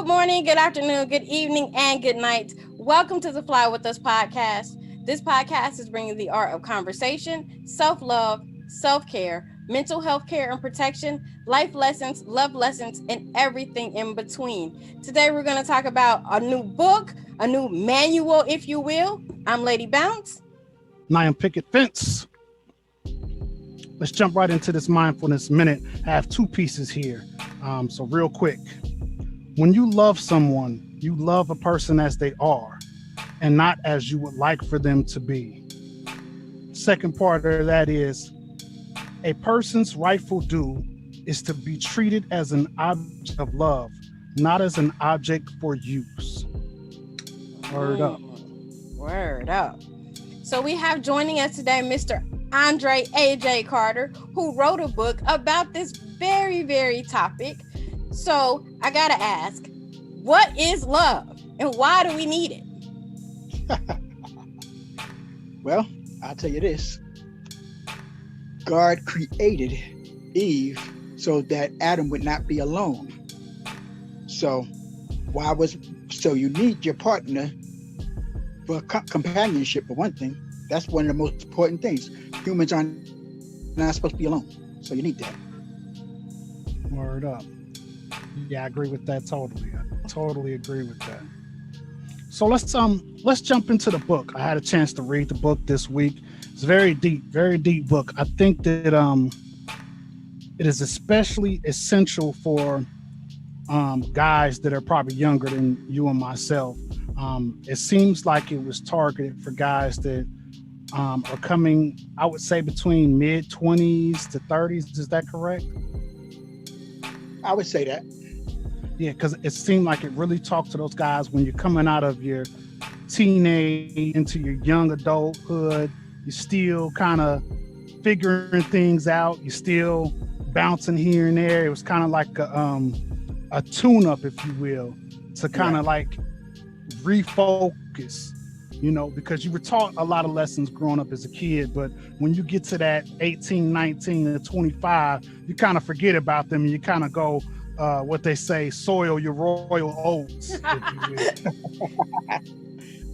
Good morning, good afternoon, good evening, and good night. Welcome to the Fly With Us podcast. This podcast is bringing the art of conversation, self-love, self-care, mental health care and protection, life lessons, love lessons, and everything in between. Today, we're going to talk about a new book, a new manual, if you will. I'm Lady Bounce. And I am Picket Fence. Let's jump right into this Mindfulness Minute. I have two pieces here. So real quick. When you love someone, you love a person as they are and not as you would like for them to be. Second part of that is a person's rightful due is to be treated as an object of love, not as an object for use. Word up. Word up. So we have joining us today Mr. Andre A.J. Carter, who wrote a book about this very, very topic. So I gotta ask, what is love and why do we need it? Well, I'll tell you this. God created Eve so that Adam would not be alone. So you need your partner for companionship, for one thing. That's one of the most important things. Humans are not supposed to be alone. So you need that. Word up. Yeah, I agree with that totally. I totally agree with that. So let's jump into the book. I had a chance to read the book this week. It's a very deep book. I think that it is especially essential for guys that are probably younger than you and myself. It seems like it was targeted for guys that are coming, I would say, between mid-20s to 30s. Is that correct? I would say that. Yeah, because it seemed like it really talked to those guys when you're coming out of your teenage into your young adulthood. You're still kind of figuring things out. You're still bouncing here and there. It was kind of like a tune-up, if you will, to kind of like refocus, because you were taught a lot of lessons growing up as a kid. But when you get to that 18, 19, and 25, you kind of forget about them and you kind of go, what they say, soil your royal oats, if you will.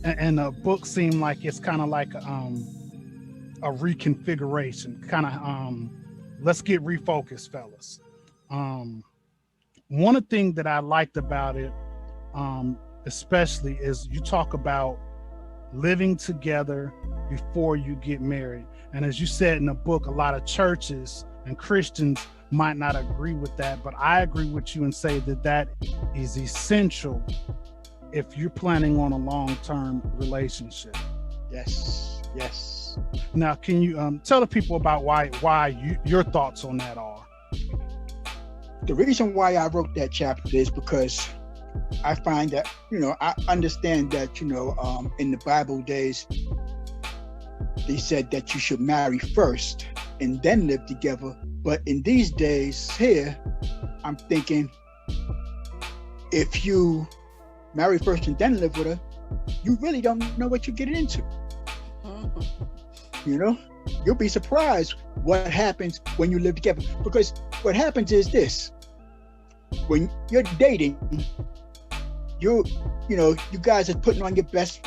and the book seemed like it's kind of like a reconfiguration, kind of let's get refocused, fellas. One thing that I liked about it, especially, is you talk about living together before you get married. And as you said in the book, a lot of churches and Christians might not agree with that, but I agree with you and say that is essential if you're planning on a long-term relationship. Yes. Now, can you tell the people about why your thoughts on that are? The reason why I wrote that chapter is because I find that, I understand that, in the Bible days, they said that you should marry first and then live together. But in these days here, I'm thinking, if you marry first and then live with her, you really don't know what you're getting into. You'll be surprised what happens when you live together. Because what happens is this: when you're dating, you guys are putting on your best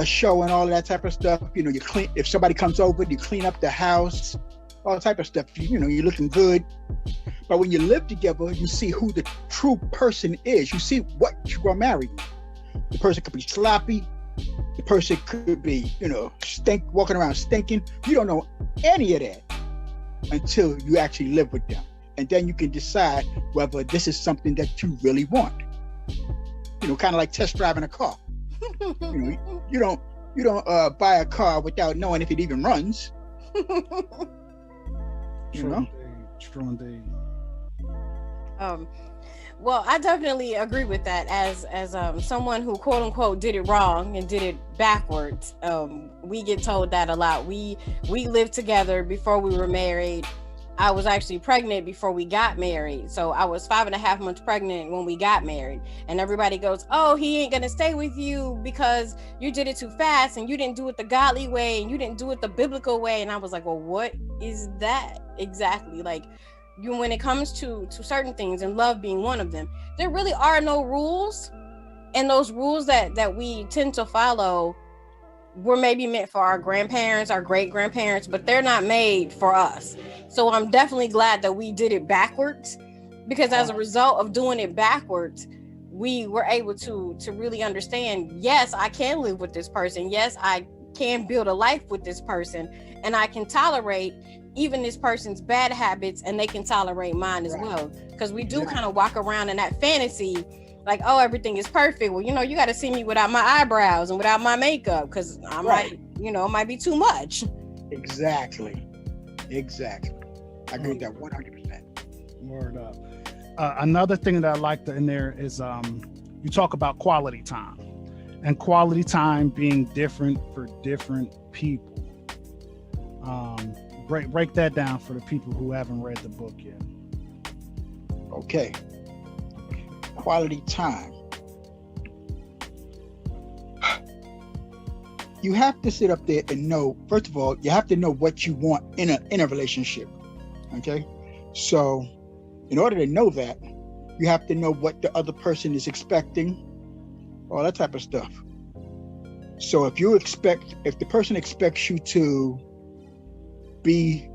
show and all that type of stuff. You clean. If somebody comes over, you clean up the house, all type of stuff. You're looking good. But when you live together, you see who the true person is. You see what you are married. The person could be sloppy. The person could be, walking around stinking. You don't know any of that until you actually live with them. And then you can decide whether this is something that you really want. Kind of like test driving a car. You don't buy a car without knowing if it even runs. True indeed. Well, I definitely agree with that. As someone who quote unquote did it wrong and did it backwards, we get told that a lot. We lived together before we were married. I was actually pregnant before we got married. So I was 5.5 months pregnant when we got married. And everybody goes, oh, he ain't gonna stay with you because you did it too fast and you didn't do it the godly way and you didn't do it the biblical way. And I was like, well, what is that exactly? Like, when it comes to certain things, and love being one of them, there really are no rules. And those rules that we tend to follow were maybe meant for our grandparents, our great grandparents, but they're not made for us. So I'm definitely glad that we did it backwards, because as a result of doing it backwards, we were able to really understand, yes, I can live with this person. Yes, I can build a life with this person, and I can tolerate even this person's bad habits, and they can tolerate mine as well. Because we do kind of walk around in that fantasy like, oh, everything is perfect. Well, you got to see me without my eyebrows and without my makeup, because I might, it might be too much. Exactly. I agree with that 100%. Word up. Another thing that I liked in there is you talk about quality time, and quality time being different for different people. Break that down for the people who haven't read the book yet. Okay. Quality time. You have to sit up there and know, first of all, you have to know what you want in a relationship. Okay? So in order to know that, you have to know what the other person is expecting, all that type of stuff. So if the person expects you to be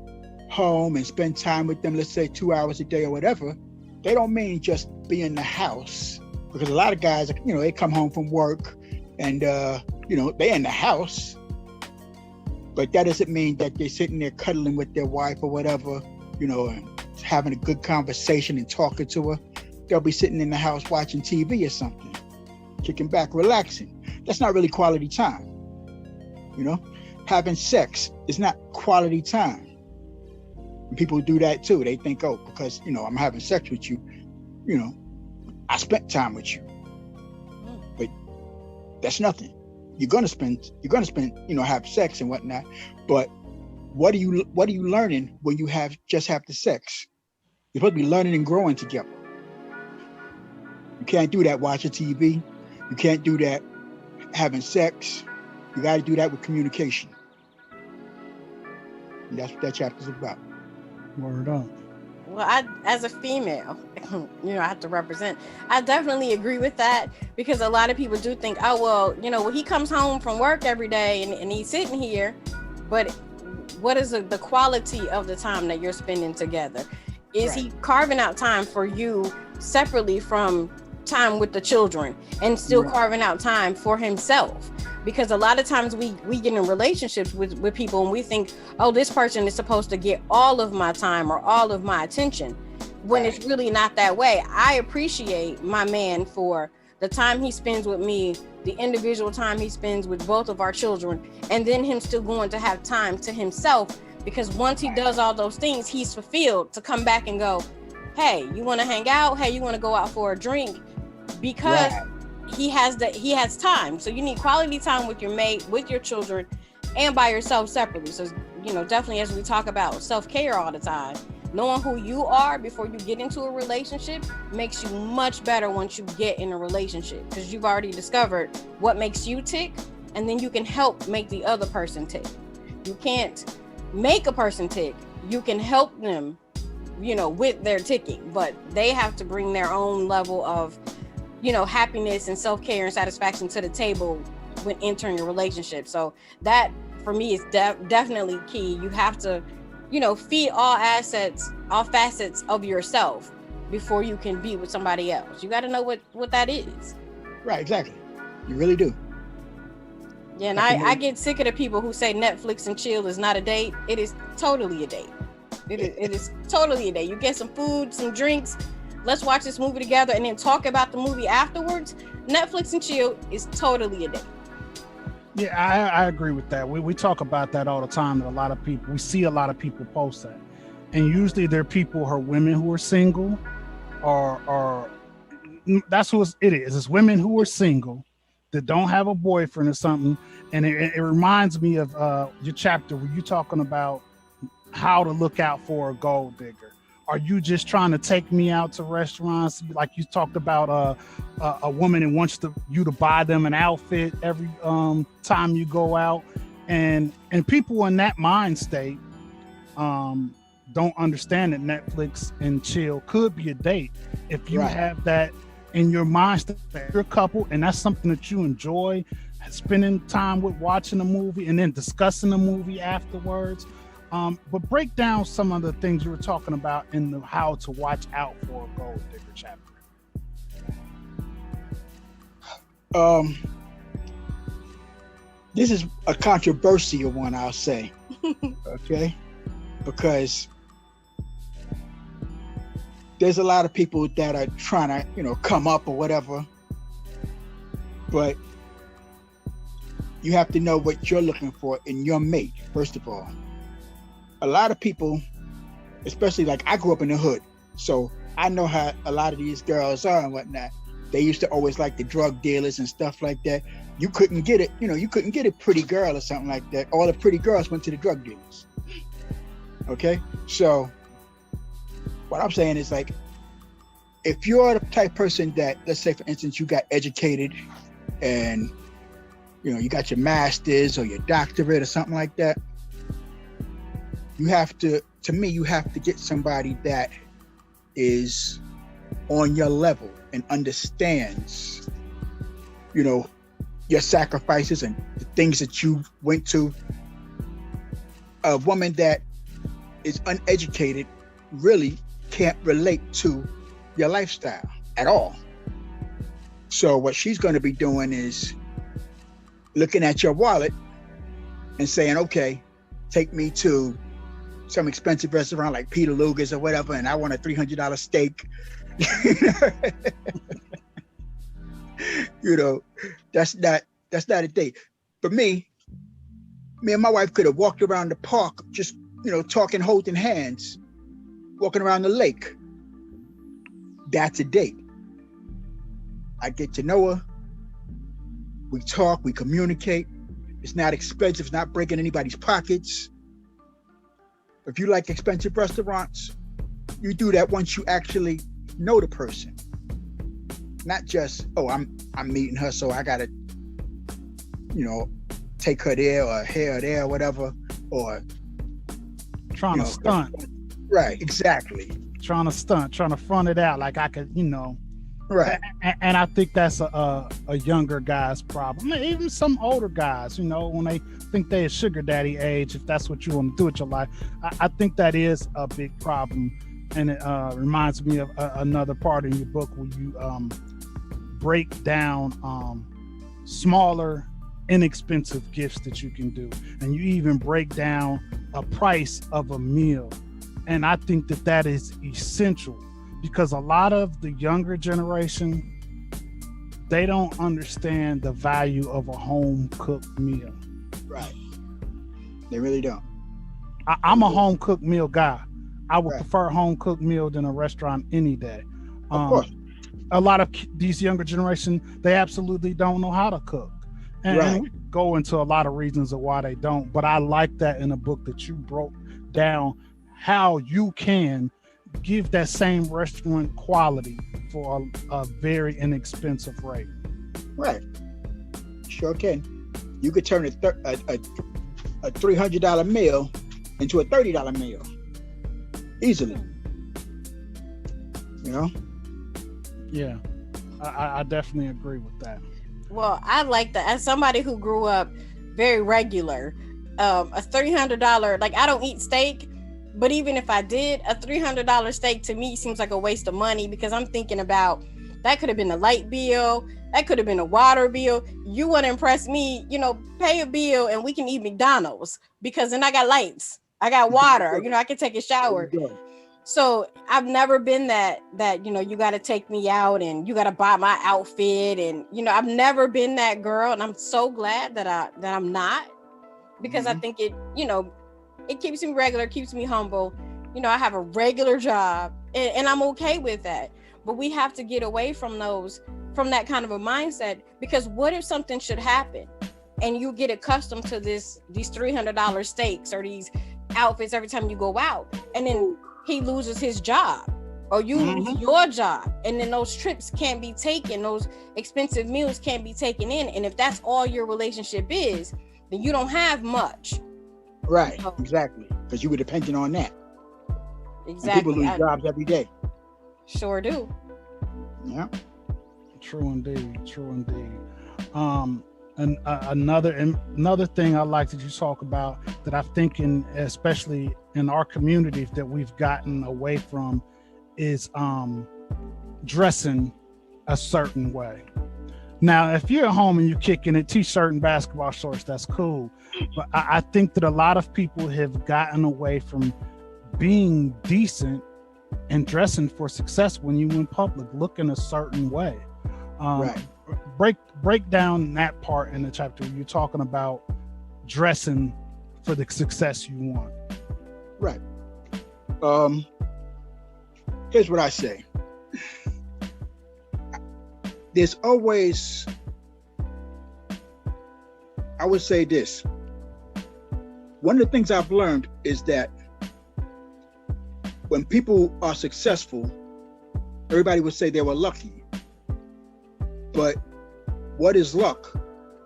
home and spend time with them, let's say 2 hours a day or whatever, they don't mean just be in the house, because a lot of guys, they come home from work and, they're in the house, but that doesn't mean that they're sitting there cuddling with their wife or whatever, and having a good conversation and talking to her. They'll be sitting in the house watching TV or something, kicking back, relaxing. That's not really quality time. Having sex is not quality time. And people do that too. They think, oh, because, I'm having sex with you, I spent time with you. But that's nothing. You're gonna spend, have sex and whatnot. But what are you learning when you just have the sex? You're supposed to be learning and growing together. You can't do that watching TV. You can't do that having sex. You got to do that with communication. And that's what that chapter's about. Word up. Well, as a female, I have to represent. I definitely agree with that, because a lot of people do think, oh, well, he comes home from work every day and he's sitting here, but what is the quality of the time that you're spending together? Is he carving out time for you separately from time with the children, and still carving out time for himself? Because a lot of times we get in relationships with people and we think, oh, this person is supposed to get all of my time or all of my attention, when it's really not that way. I appreciate my man for the time he spends with me, the individual time he spends with both of our children, and then him still going to have time to himself, because once he does all those things, he's fulfilled to come back and go, hey, you want to hang out? Hey, you want to go out for a drink? Because he has time. So you need quality time with your mate, with your children, and by yourself separately. So, definitely, as we talk about self-care all the time, knowing who you are before you get into a relationship makes you much better once you get in a relationship, because you've already discovered what makes you tick, and then you can help make the other person tick. You can't make a person tick. You can help them, with their ticking, but they have to bring their own level of happiness and self-care and satisfaction to the table when entering a relationship. So that for me is definitely key. You have to, feed all facets of yourself before you can be with somebody else. You got to know what that is. Right, exactly. You really do. Yeah, and I get sick of the people who say Netflix and chill is not a date. It is totally a date. It is totally a date. You get some food, some drinks, let's watch this movie together, and then talk about the movie afterwards. Netflix and chill is totally a date. Yeah, I agree with that. We talk about that all the time. That we see a lot of people post that, and usually they're people or women who are single, or that's who it is. It's women who are single that don't have a boyfriend or something. And it reminds me of your chapter where you're talking about how to look out for a gold digger. Are you just trying to take me out to restaurants? Like you talked about a woman and wants you to buy them an outfit every time you go out, and people in that mind state, don't understand that Netflix and chill could be a date if you Right. have that in your mind that you're a couple and that's something that you enjoy, spending time with, watching a movie and then discussing the movie afterwards. But break down some of the things you were talking about in the how to watch out for a gold digger chapter. This is a controversial one, I'll say. Okay, because there's a lot of people that are trying to, come up or whatever, but you have to know what you're looking for in your mate, first of all. A lot of people, especially like I grew up in the hood, so I know how a lot of these girls are and whatnot. They used to always like the drug dealers and stuff like that. You couldn't get it, you couldn't get a pretty girl or something like that. All the pretty girls went to the drug dealers. Okay, so what I'm saying is, like, if you're the type of person that, let's say for instance, you got educated and you got your master's or your doctorate or something like that, you have to get somebody that is on your level and understands your sacrifices and the things that you went to. A woman that is uneducated really can't relate to your lifestyle at all. So what she's going to be doing is looking at your wallet and saying, okay, take me to some expensive restaurant like Peter Luger's or whatever, and I want a $300 steak. That's not a date. For me and my wife could have walked around the park, just talking, holding hands, walking around the lake. That's a date. I get to know her. We talk, we communicate. It's not expensive, it's not breaking anybody's pockets. If you like expensive restaurants, you do that once you actually know the person. Not just, I'm meeting her, so I gotta, take her there or here or there or whatever, or trying to stunt. Right, exactly. Trying to front it out like I could, Right. And I think that's a younger guy's problem. Even some older guys, when they think they're sugar daddy age, if that's what you want to do with your life, I think that is a big problem. And it reminds me of another part in your book where you break down smaller, inexpensive gifts that you can do. And you even break down a price of a meal. And I think that is essential because a lot of the younger generation, they don't understand the value of a home cooked meal. Right. They really don't. I'm a home cooked meal guy. I would Right. prefer a home cooked meal than a restaurant any day. Of course. A lot of these younger generation, they absolutely don't know how to cook. And Right. we go into a lot of reasons of why they don't. But I like that in a book that you broke down how you can give that same restaurant quality for a very inexpensive rate. Right. Sure can. You could turn a $300 meal into a $30 meal easily. Yeah, I definitely agree with that. Well, I like that. As somebody who grew up very regular, a $300, like, I don't eat steak, but even if I did, a $300 steak to me seems like a waste of money because I'm thinking about that could have been a light bill, that could have been a water bill. You want to impress me, pay a bill and we can eat McDonald's because then I got lights, I got water, I can take a shower. So I've never been that you got to take me out and you got to buy my outfit, and I've never been that girl, and I'm so glad that I'm not, because I think it it keeps me regular, keeps me humble. I have a regular job and I'm okay with that. But we have to get away from that kind of a mindset, because what if something should happen and you get accustomed to these $300 steaks or these outfits every time you go out, and then he loses his job or you lose your job, and then those trips can't be taken, those expensive meals can't be taken in. And if that's all your relationship is, then you don't have much. Right, exactly, because you were dependent on that. And people lose jobs every day. Sure do. Yeah. True indeed. True indeed. And another thing I like that you talk about that I think especially in our communities that we've gotten away from is dressing a certain way. Now, if you're at home and you're kicking it, t-shirt and basketball shorts, that's cool. But I think that a lot of people have gotten away from being decent and dressing for success when you in public, looking a certain way. Right. Break down that part in the chapter. You're talking about dressing for the success you want. Right. Here's what I say. There's always, I would say this. One of the things I've learned is that when people are successful, everybody would say they were lucky. But what is luck?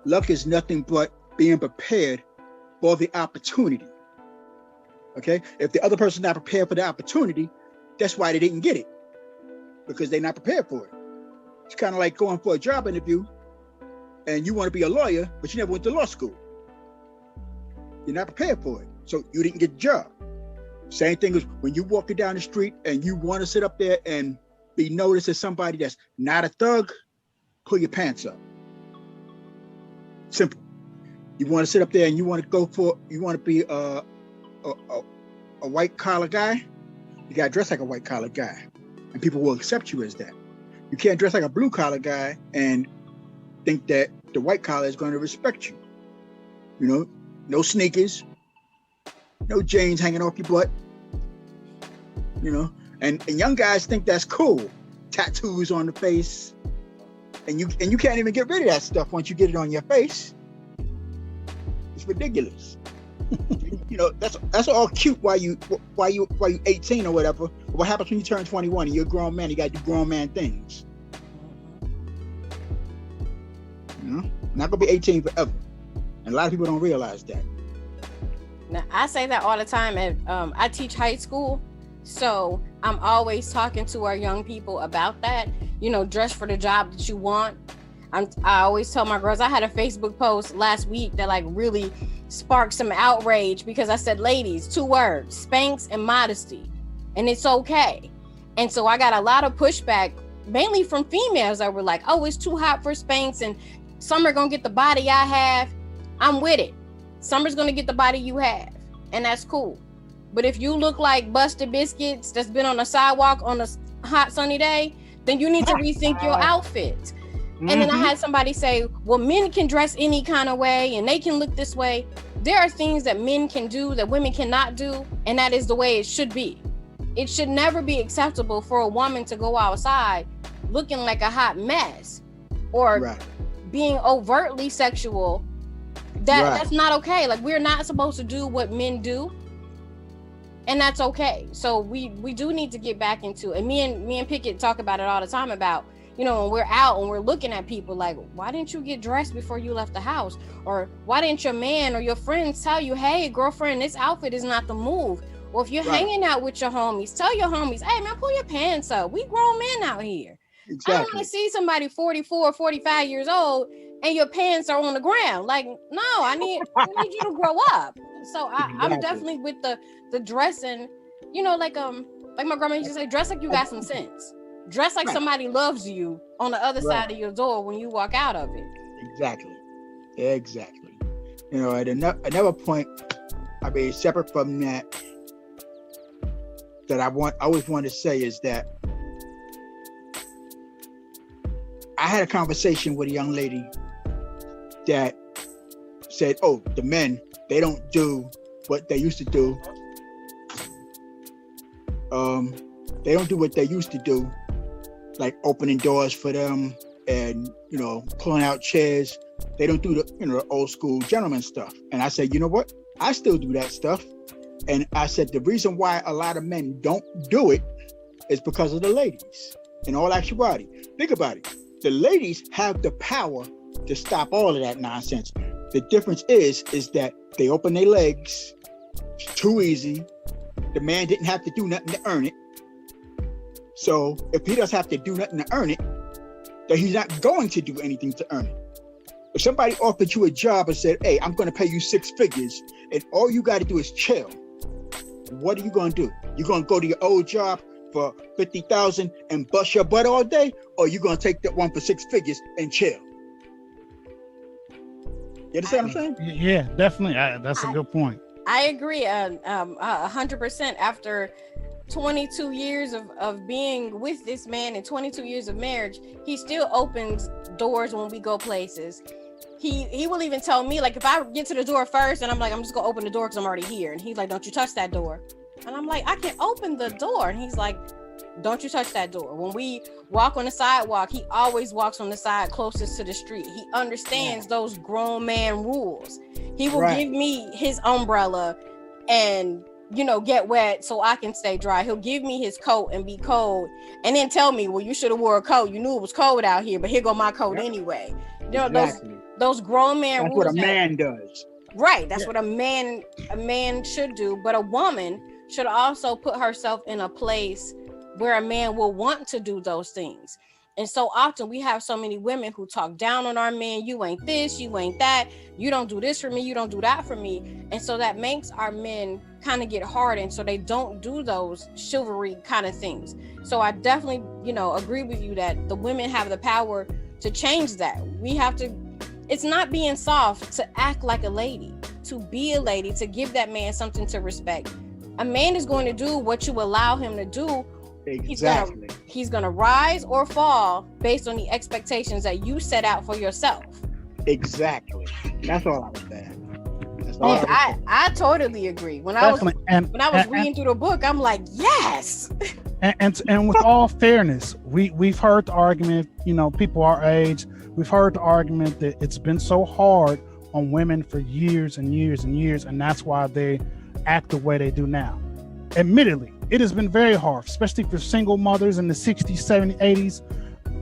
Luck is nothing but being prepared for the opportunity. Okay? If the other person's not prepared for the opportunity, that's why they didn't get it, because they're not prepared for it. It's kind of like going for a job interview and you want to be a lawyer, but you never went to law school. You're not prepared for it, so you didn't get the job. Same thing as when you're walking down the street and you want to sit up there and be noticed as somebody that's not a thug, pull your pants up. Simple. You want to sit up there and you want to be a white collar guy, you got to dress like a white collar guy, and people will accept you as that. You can't dress like a blue collar guy and think that the white collar is going to respect you. You know, no sneakers, no jeans hanging off your butt. You know, and young guys think that's cool. Tattoos on the face, and you can't even get rid of that stuff once you get it on your face. It's ridiculous. You know, that's all cute while you 18 or whatever. What happens when you turn 21 and you're a grown man? You got to do grown man things. You know, not gonna be 18 forever, and a lot of people don't realize that. Now, I say that all the time. I teach high school, so I'm always talking to our young people about that. You know, dress for the job that you want. I always tell my girls. I had a Facebook post last week that like really sparked some outrage because I said, ladies, 2 words, Spanx and modesty, and it's okay. And so I got a lot of pushback, mainly from females that were like, oh, it's too hot for Spanx and Summer gonna get the body I have. I'm with it. Summer's gonna get the body you have, and that's cool. But if you look like Busted Biscuits that's been on the sidewalk on a hot sunny day, then you need to rethink your outfit. And then I had somebody say, well, men can dress any kind of way and they can look this way. There are things that men can do that women cannot do, and that is the way it should be. It should never be acceptable for a woman to go outside looking like a hot mess or being overtly sexual. That's not okay. Like, we're not supposed to do what men do, and that's okay. So we do need to get back into it. And me and Pickett talk about it all the time about, you know, when we're out and we're looking at people like, why didn't you get dressed before you left the house? Or why didn't your man or your friends tell you, hey, girlfriend, this outfit is not the move? Or if you're hanging out with your homies, tell your homies, hey, man, pull your pants up. We grown men out here. Exactly. I don't want to see somebody 44, 45 years old and your pants are on the ground. Like, no, I need you to grow up. So I'm definitely with the dressing, you know, like my grandma used to say, dress like you got some sense. Dress like somebody loves you on the other side of your door when you walk out of it. Exactly. You know, at another point, I mean, separate from that I always want to say is that I had a conversation with a young lady that said, oh, the men, they don't do what they used to do. They don't do what they used to do, like opening doors for them and, you know, pulling out chairs. They don't do the, you know, the old school gentleman stuff. And I said, you know what? I still do that stuff. And I said, the reason why a lot of men don't do it is because of the ladies. In all actuality, think about it. The ladies have the power to stop all of that nonsense. The difference is that they open their legs, it's too easy, The man didn't have to do nothing to earn it. So if he doesn't have to do nothing to earn it, then he's not going to do anything to earn it. If somebody offered you a job and said, hey, I'm going to pay you 6 figures, and all you got to do is chill, what are you going to do? You're going to go to your old job for 50,000 and bust your butt all day, or you going to take that one for 6 figures and chill? You understand what I'm saying? Yeah, definitely. That's a good point. I agree 100%. After 22 years of being with this man and 22 years of marriage, he still opens doors when we go places. He will even tell me, like, if I get to the door first and I'm like, I'm just gonna open the door because I'm already here, and he's like, don't you touch that door. And I'm like, I can open the door. And he's like, don't you touch that door. When we walk on the sidewalk, he always walks on the side closest to the street. He understands those grown man rules. He will give me his umbrella and, you know, get wet so I can stay dry. He'll give me his coat and be cold and then tell me, well, you should have wore a coat. You knew it was cold out here, but here go my coat anyway. You know, those grown man rules. That's what a man does. Right. That's what a man should do. But a woman should also put herself in a place where a man will want to do those things. And so often we have so many women who talk down on our men. You ain't this, you ain't that. You don't do this for me. You don't do that for me. And so that makes our men kind of get hardened. So they don't do those chivalry kind of things. So I definitely, you know, agree with you that the women have the power to change that. We have to, it's not being soft to act like a lady, to be a lady, to give that man something to respect. A man is going to do what you allow him to do. Exactly. He's gonna rise or fall based on the expectations that you set out for yourself. Exactly. That's all I was saying. I totally agree. When I was reading through the book, I'm like, yes. And with all fairness, we've heard the argument, you know, people our age, we've heard the argument that it's been so hard on women for years and years and years, and that's why they act the way they do now. Admittedly, it has been very hard, especially for single mothers in the 60s, 70s, 80s,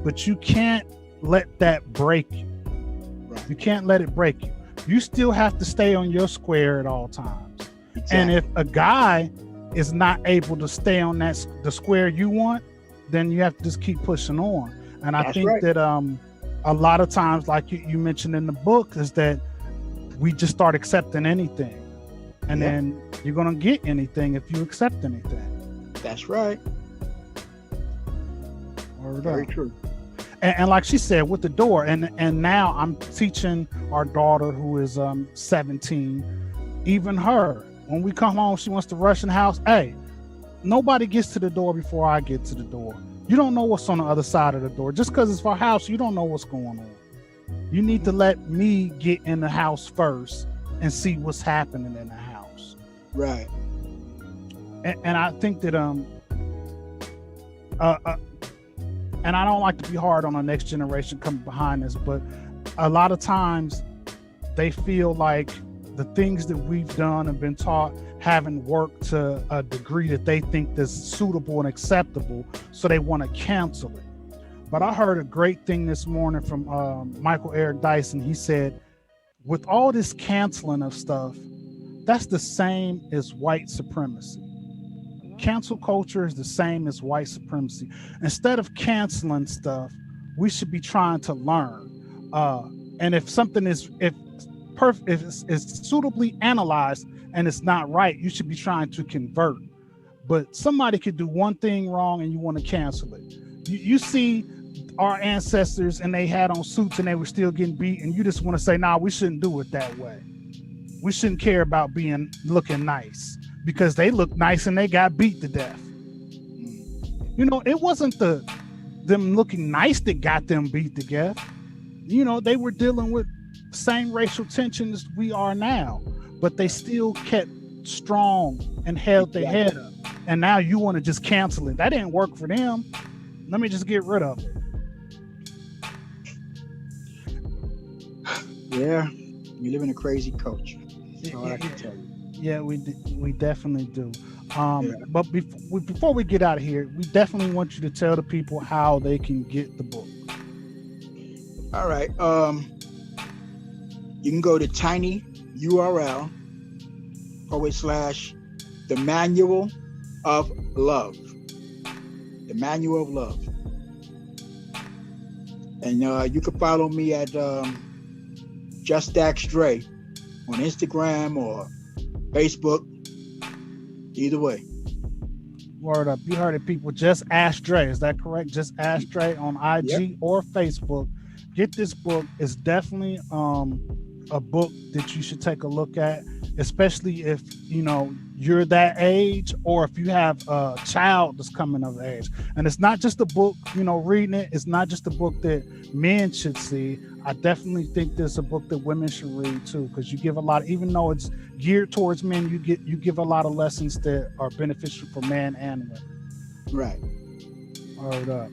but you can't let that break you. Right. You can't let it break you. You still have to stay on your square at all times. Exactly. And if a guy is not able to stay on the square you want, then you have to just keep pushing on. And I think that a lot of times, like you mentioned in the book, is that we just start accepting anything. And then you're going to get anything if you accept anything. That's right. Very true. And like she said, with the door, and now I'm teaching our daughter who is 17, even her, when we come home, she wants to rush in the house. Hey, nobody gets to the door before I get to the door. You don't know what's on the other side of the door. Just because it's our house, you don't know what's going on. You need to let me get in the house first and see what's happening in the house. Right. And I think that and I don't like to be hard on the next generation coming behind us, but a lot of times they feel like the things that we've done and been taught haven't worked to a degree that they think that's suitable and acceptable, so they want to cancel it. But I heard a great thing this morning from Michael Eric Dyson. He said, with all this canceling of stuff, that's the same as white supremacy. Cancel culture is the same as white supremacy. Instead of canceling stuff, we should be trying to learn. And if something is if it's suitably analyzed and it's not right, you should be trying to convert. But somebody could do one thing wrong and you want to cancel it. You see our ancestors and they had on suits and they were still getting beat, and you just want to say, nah, we shouldn't do it that way. We shouldn't care about looking nice, because they look nice and they got beat to death. You know, it wasn't them looking nice that got them beat to death. You know, they were dealing with the same racial tensions we are now, but they still kept strong and held their head up. And now you want to just cancel it. That didn't work for them. Let me just get rid of it. Yeah, we live in a crazy culture. That's all I can tell you. Yeah, we definitely do. But before we get out of here, we definitely want you to tell the people how they can get the book. All right. You can go to tinyurl The Manual of Love. The Manual of Love. And you can follow me at Just Ask Dre on Instagram or Facebook. Either way. Word up. You heard it, people. Just Ask Dre. Is that correct? Just Ask Dre on IG or Facebook. Get this book. It's definitely a book that you should take a look at, especially if you're that age or if you have a child that's coming of age. And it's not just a book, reading it. It's not just a book that men should see. I definitely think there's a book that women should read too, because you give a lot, even though it's geared towards men, you give a lot of lessons that are beneficial for men and women. Right. Word up.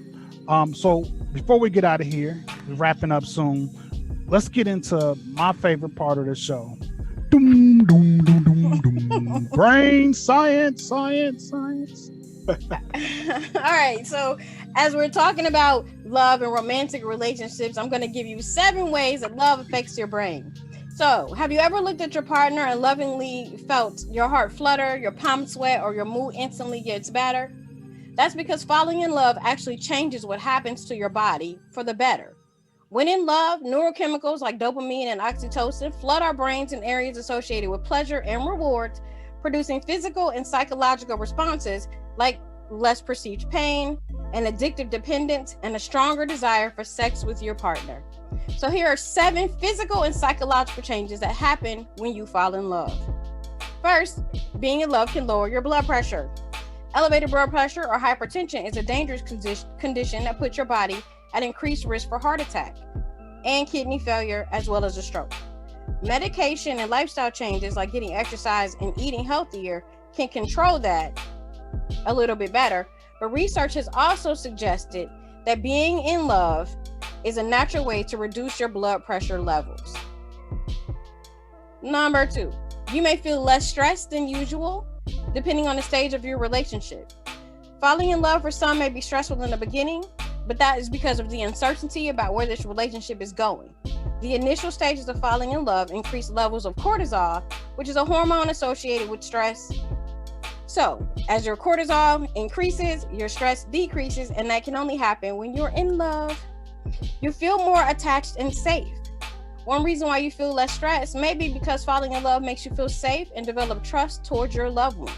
So before we get out of here, we're wrapping up soon. Let's get into my favorite part of the show. Doom, doom, doom, doom, doom. Brain science. All right, so as we're talking about love and romantic relationships, I'm going to give you 7 ways that love affects your brain. So, have you ever looked at your partner and lovingly felt your heart flutter, your palms sweat, or your mood instantly gets better? That's because falling in love actually changes what happens to your body for the better. When in love, neurochemicals like dopamine and oxytocin flood our brains in areas associated with pleasure and rewards, producing physical and psychological responses like less perceived pain, an addictive dependence, and a stronger desire for sex with your partner. So here are 7 physical and psychological changes that happen when you fall in love. First, being in love can lower your blood pressure. Elevated blood pressure or hypertension is a dangerous condition that puts your body at increased risk for heart attack and kidney failure, as well as a stroke. Medication and lifestyle changes like getting exercise and eating healthier can control that a little bit better, but research has also suggested that being in love is a natural way to reduce your blood pressure levels. Number 2, you may feel less stressed than usual, depending on the stage of your relationship. Falling in love for some may be stressful in the beginning, but that is because of the uncertainty about where this relationship is going. The initial stages of falling in love increase levels of cortisol, which is a hormone associated with stress. So, as your cortisol increases, your stress decreases, and that can only happen when you're in love. You feel more attached and safe. One reason why you feel less stressed may be because falling in love makes you feel safe and develop trust towards your loved one.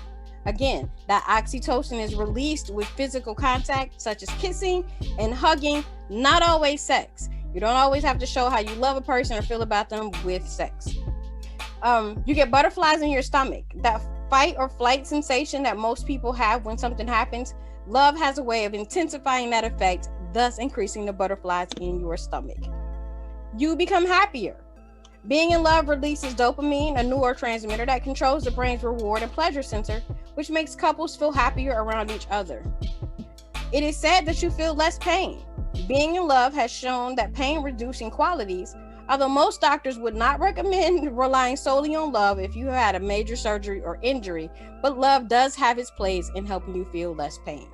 Again, that oxytocin is released with physical contact, such as kissing and hugging, not always sex. You don't always have to show how you love a person or feel about them with sex. You get butterflies in your stomach. That fight or flight sensation that most people have when something happens, love has a way of intensifying that effect, thus increasing the butterflies in your stomach. You become happier. Being in love releases dopamine, a neurotransmitter that controls the brain's reward and pleasure center, which makes couples feel happier around each other. It is said that you feel less pain. Being in love has shown that pain-reducing qualities, although most doctors would not recommend relying solely on love if you had a major surgery or injury, but love does have its place in helping you feel less pain.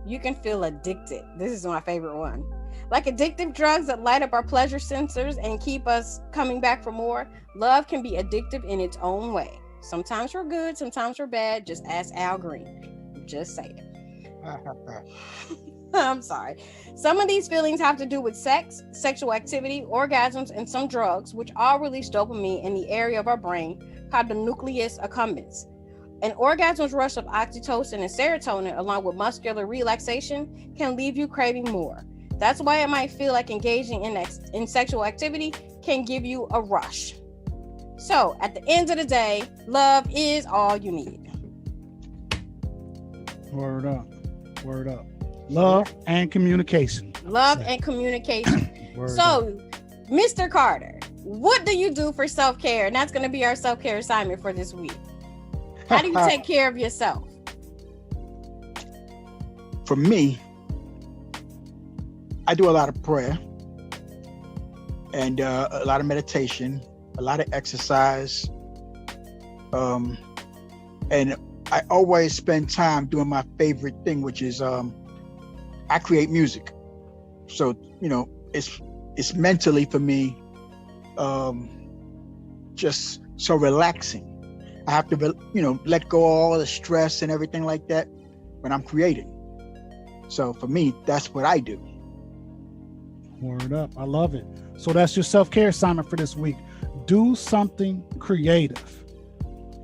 You can feel addicted. This is my favorite one. Like addictive drugs that light up our pleasure sensors and keep us coming back for more, love can be addictive in its own way. Sometimes we're good, sometimes we're bad. Just ask Al Green. Just say it. I'm sorry. Some of these feelings have to do with sex, sexual activity, orgasms, and some drugs, which all release dopamine in the area of our brain called the nucleus accumbens. An orgasm's rush of oxytocin and serotonin, along with muscular relaxation, can leave you craving more. That's why it might feel like engaging in sexual activity can give you a rush. So, at the end of the day, love is all you need. Word up. Word up. Love and communication. Love and communication. So, up. Mr. Carter, what do you do for self-care? And that's going to be our self-care assignment for this week. How do you take care of yourself? For me, I do a lot of prayer and a lot of meditation, a lot of exercise. And I always spend time doing my favorite thing, which is I create music. So, it's mentally for me just so relaxing. I have to, let go of all the stress and everything like that when I'm creating. So for me, that's what I do. Word up. I love it. So that's your self-care assignment for this week. Do something creative.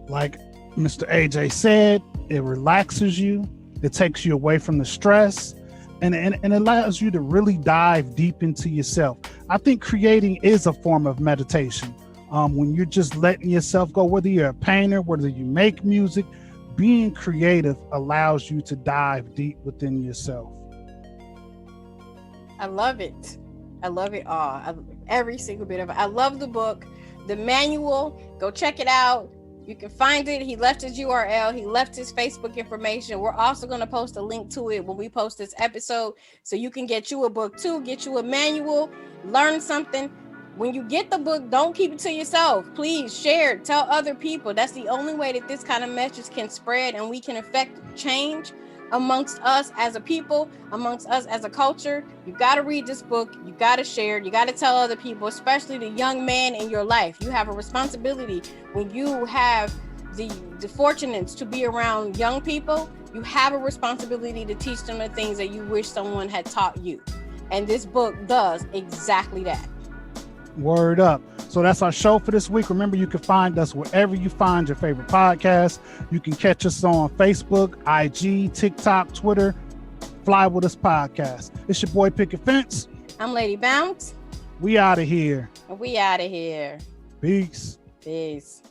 Like Mr. AJ said, it relaxes you. It takes you away from the stress and allows you to really dive deep into yourself. I think creating is a form of meditation. When you're just letting yourself go, whether you're a painter, whether you make music, being creative allows you to dive deep within yourself. I love it. I love it all. Every single bit of it. I love the book, the manual. Go check it out. You can find it. He left his URL. He left his Facebook information. We're also going to post a link to it when we post this episode, so you can get you a book too, get you a manual, learn something. When you get the book, don't keep it to yourself. Please share it. Tell other people. That's the only way that this kind of message can spread and we can affect change amongst us as a people, amongst us as a culture. You got to read this book. You got to share it. You got to tell other people, especially the young man in your life. You have a responsibility when you have the fortunates to be around young people. You have a responsibility to teach them the things that you wish someone had taught you. And this book does exactly that. Word up. So that's our show for this week. Remember, you can find us wherever you find your favorite podcast. You can catch us on Facebook, IG, TikTok, Twitter. Fly With Us Podcast. It's your boy Picket Fence. I'm Lady Bounce. We out of here. We out of here. Peace. Peace.